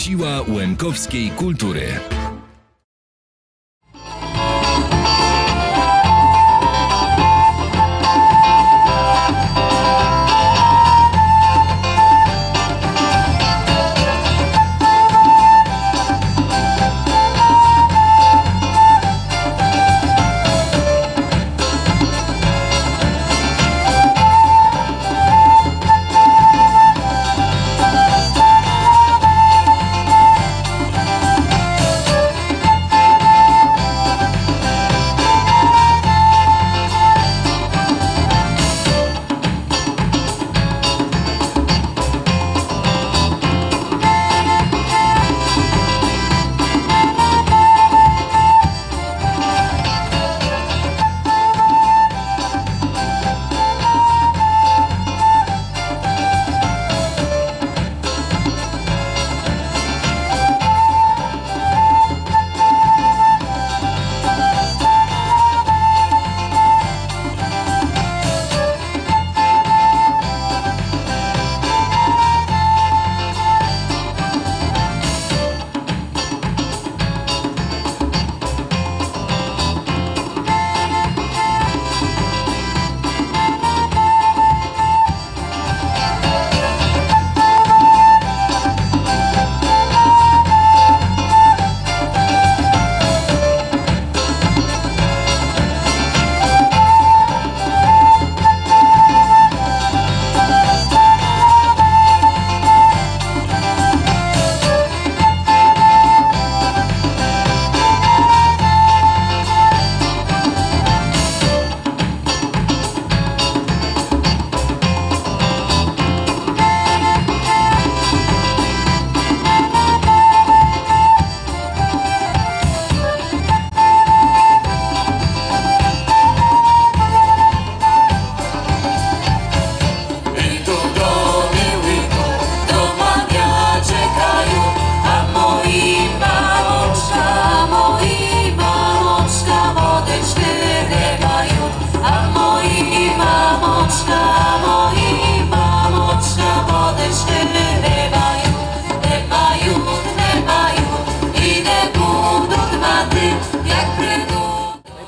Siła łękowskiej kultury.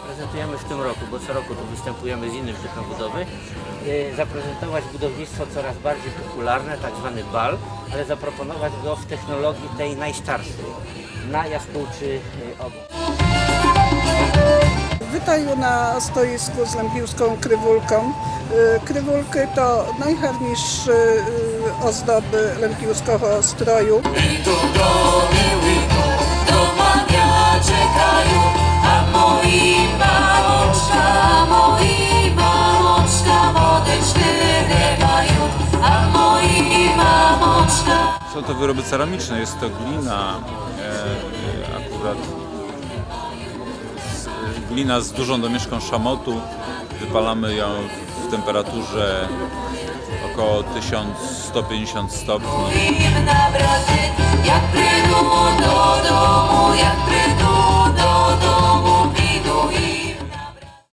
Prezentujemy w tym roku, bo co roku tu występujemy z innym typem budowy, zaprezentować budownictwo coraz bardziej popularne, tak zwany bal, ale zaproponować go w technologii tej najstarszej, na jaskółczy obóz. Witaję na stoisku z lępiłską krywulką. Krywulki to najharniejsze ozdoby lępiłskiego stroju. I tu domy łyku, domania czekają, a moi mamoczka wodeczkę wylewają, a moi mamoczka. Są to wyroby ceramiczne, jest to glina, akurat glina z dużą domieszką szamotu. Wypalamy ją w temperaturze około 1150 stopni. Jak przyjdą do domu, jak przyjdą